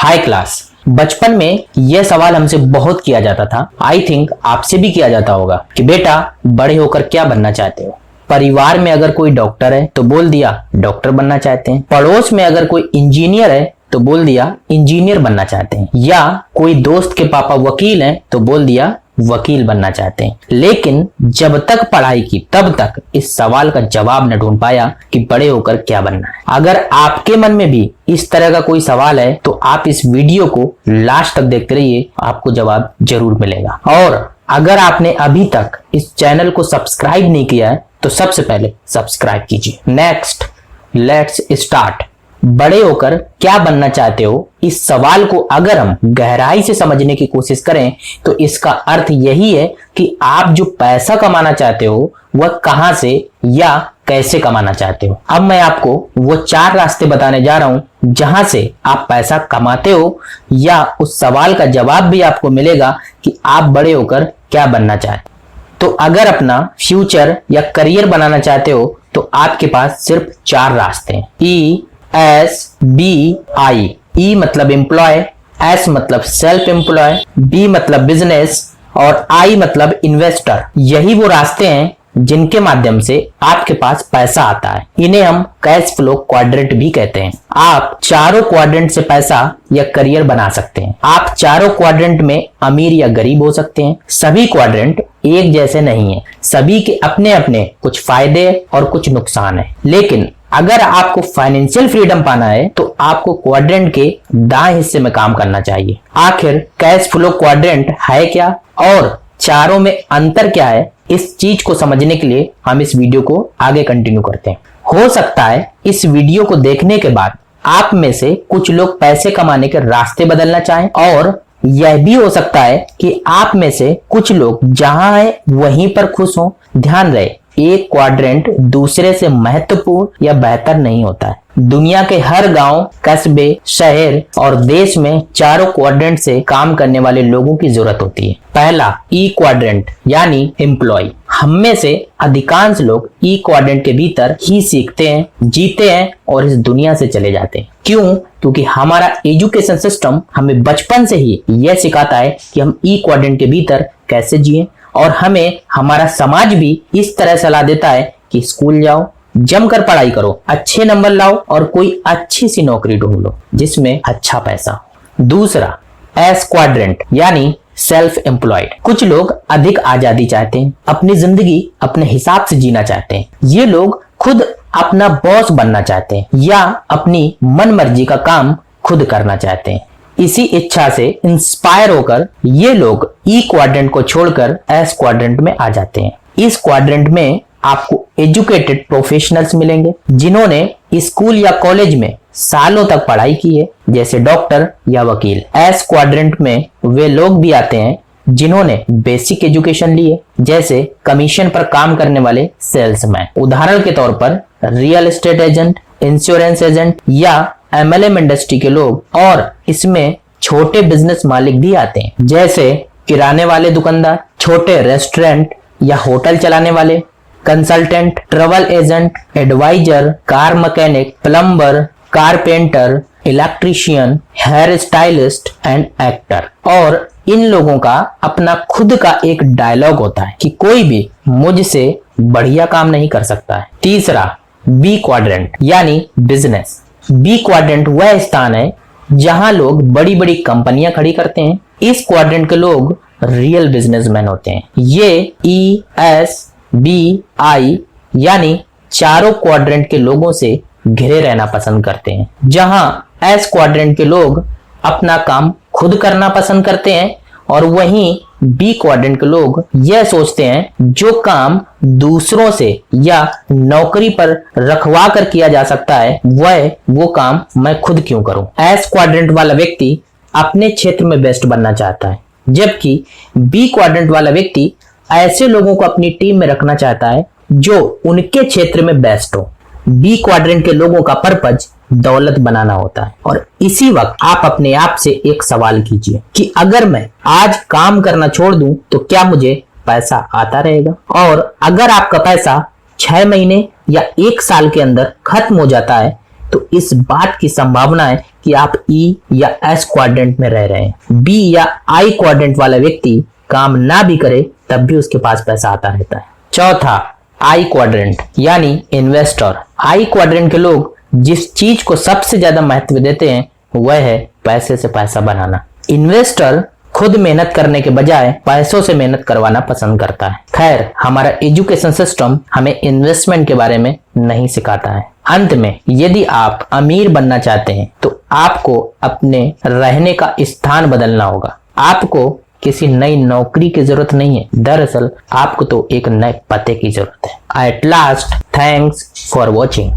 High class. बचपन में यह सवाल हमसे बहुत किया जाता था। आई थिंक आपसे भी किया जाता होगा कि बेटा बड़े होकर क्या बनना चाहते हो। परिवार में अगर कोई डॉक्टर है तो बोल दिया डॉक्टर बनना चाहते हैं। पड़ोस में अगर कोई इंजीनियर है तो बोल दिया इंजीनियर बनना चाहते हैं। या कोई दोस्त के पापा वकील हैं तो बोल दिया वकील बनना चाहते हैं। लेकिन जब तक पढ़ाई की तब तक इस सवाल का जवाब न ढूंढ पाया कि बड़े होकर क्या बनना है। अगर आपके मन में भी इस तरह का कोई सवाल है तो आप इस वीडियो को लास्ट तक देखते रहिए, आपको जवाब जरूर मिलेगा। और अगर आपने अभी तक इस चैनल को सब्सक्राइब नहीं किया है तो सबसे पहले सब्सक्राइब कीजिए। Next, let's start. बड़े होकर क्या बनना चाहते हो, इस सवाल को अगर हम गहराई से समझने की कोशिश करें तो इसका अर्थ यही है कि आप जो पैसा कमाना चाहते हो वह कहां से या कैसे कमाना चाहते हो। अब मैं आपको वो 4 रास्ते बताने जा रहा हूं जहां से आप पैसा कमाते हो, या उस सवाल का जवाब भी आपको मिलेगा कि आप बड़े होकर क्या बनना चाहते हो। तो अगर अपना फ्यूचर या करियर बनाना चाहते हो तो आपके पास सिर्फ 4 रास्ते हैं। ESBI। E मतलब एम्प्लॉय, S मतलब सेल्फ एम्प्लॉय, B मतलब बिजनेस और I मतलब इन्वेस्टर। यही वो रास्ते हैं जिनके माध्यम से आपके पास पैसा आता है। इन्हें हम कैश फ्लो क्वाड्रेंट भी कहते हैं। आप चारों क्वाड्रेंट से पैसा या करियर बना सकते हैं। आप चारों क्वाड्रेंट में अमीर या गरीब हो सकते हैं। सभी क्वाड्रेंट एक जैसे नहीं है, सभी के अपने अपने कुछ फायदे और कुछ नुकसान है। लेकिन अगर आपको फाइनेंशियल फ्रीडम पाना है तो आपको क्वाड्रेंट के दाएं हिस्से में काम करना चाहिए। आखिर कैश फ्लो क्वाड्रेंट है क्या और चारों में अंतर क्या है, इस चीज को समझने के लिए हम इस वीडियो को आगे कंटिन्यू करते हैं। हो सकता है इस वीडियो को देखने के बाद आप में से कुछ लोग पैसे कमाने के रास्ते बदलना चाहें, और यह भी हो सकता है कि आप में से कुछ लोग जहां है वहीं पर खुश हों। ध्यान रहे, एक क्वाड्रेंट दूसरे से महत्वपूर्ण या बेहतर नहीं होता है। दुनिया के हर गांव, कस्बे, शहर और देश में चारों क्वाड्रेंट से काम करने वाले लोगों की जरूरत होती है। पहला, ई क्वाड्रेंट यानी एम्प्लॉय। हम में से अधिकांश लोग ई क्वाड्रेंट के भीतर ही सीखते हैं, जीते हैं और इस दुनिया से चले जाते हैं। क्यों? क्योंकि हमारा एजुकेशन सिस्टम हमें बचपन से ही यह सिखाता है कि हम ई क्वाड्रेंट के भीतर कैसे जिए, और हमें हमारा समाज भी इस तरह सलाह देता है कि स्कूल जाओ, जमकर पढ़ाई करो, अच्छे नंबर लाओ और कोई अच्छी सी नौकरी ढूंढ लो जिसमें अच्छा पैसा हो। दूसरा, एस क्वाड्रेंट यानी सेल्फ एम्प्लॉयड। कुछ लोग अधिक आजादी चाहते हैं, अपनी जिंदगी अपने हिसाब से जीना चाहते हैं। ये लोग खुद अपना बॉस बनना चाहते हैं या अपनी मन मर्जी का काम खुद करना चाहते हैं। इसी इच्छा से इंस्पायर होकर ये लोग ई क्वाड्रेंट को छोड़कर एस क्वाड्रेंट में आ जाते हैं। इस क्वाड्रेंट में आपको एजुकेटेड प्रोफेशनल्स मिलेंगे जिन्होंने स्कूल या कॉलेज में सालों तक पढ़ाई की है, जैसे डॉक्टर या वकील। एस क्वाड्रेंट में वे लोग भी आते हैं जिन्होंने बेसिक एजुकेशन ली है, जैसे कमीशन पर काम करने वाले सेल्समैन। उदाहरण के तौर पर real estate agent, insurance agent या MLM इंडस्ट्री के लोग। और इसमें छोटे बिजनेस मालिक भी आते हैं, जैसे किराने वाले दुकानदार, छोटे रेस्टोरेंट या होटल चलाने वाले, consultant, travel agent, adviser, car mechanic, plumber, carpenter, electrician, hair stylist and actor. और इन लोगों का अपना खुद का एक डायलॉग होता है कि कोई भी मुझसे बढ़िया काम नहीं कर सकता है। तीसरा, बी क्वाड्रेंट यानी बिजनेस। बी क्वाड्रेंट वह स्थान है जहां लोग बड़ी बड़ी कंपनियां खड़ी करते हैं। इस क्वाड्रेंट के लोग रियल बिजनेसमैन होते हैं। ये ESBI यानी चारों क्वाड्रेंट के लोगों से घिरे रहना पसंद करते हैं। जहां एस क्वाड्रेंट के लोग अपना काम खुद करना पसंद करते हैं, और वहीं बी क्वाड्रेंट के लोग यह सोचते हैं जो काम दूसरों से या नौकरी पर रखवा कर किया जा सकता है वो काम मैं खुद क्यों करूं। एस क्वाड्रेंट वाला व्यक्ति अपने क्षेत्र में बेस्ट बनना चाहता है, जबकि बी क्वाड्रेंट वाला व्यक्ति ऐसे लोगों को अपनी टीम में रखना चाहता है जो उनके क्षेत्र में बेस्ट हो। बी क्वाड्रेंट के लोगों का पर्पज दौलत बनाना होता है। और इसी वक्त आप अपने आप से एक सवाल कीजिए कि अगर मैं आज काम करना छोड़ दूं तो क्या मुझे पैसा आता रहेगा? और अगर आपका पैसा 6 महीने या 1 साल के अंदर खत्म हो जाता है तो इस बात की संभावना है कि आप ई या एस क्वाड्रेंट में रह रहे हैं। बी या आई क्वाड्रेंट वाला व्यक्ति काम ना भी करे तब भी उसके पास पैसा आता रहता है। चौथा, आई क्वाड्रेंट यानी इन्वेस्टर। आई क्वाड्रेंट के लोग जिस चीज को सबसे ज्यादा महत्व देते हैं वह है पैसे से पैसा बनाना। इन्वेस्टर खुद मेहनत करने के बजाय पैसों से मेहनत करवाना पसंद करता है। खैर, हमारा एजुकेशन सिस्टम हमें इन्वेस्टमेंट के बारे में नहीं सिखाता है। अंत में, यदि आप अमीर बनना चाहते हैं तो आपको अपने रहने का स्थान बदलना होगा। आपको किसी नई नौकरी की जरूरत नहीं है, दरअसल आपको तो एक नए पते की जरूरत है। At last, thanks for watching.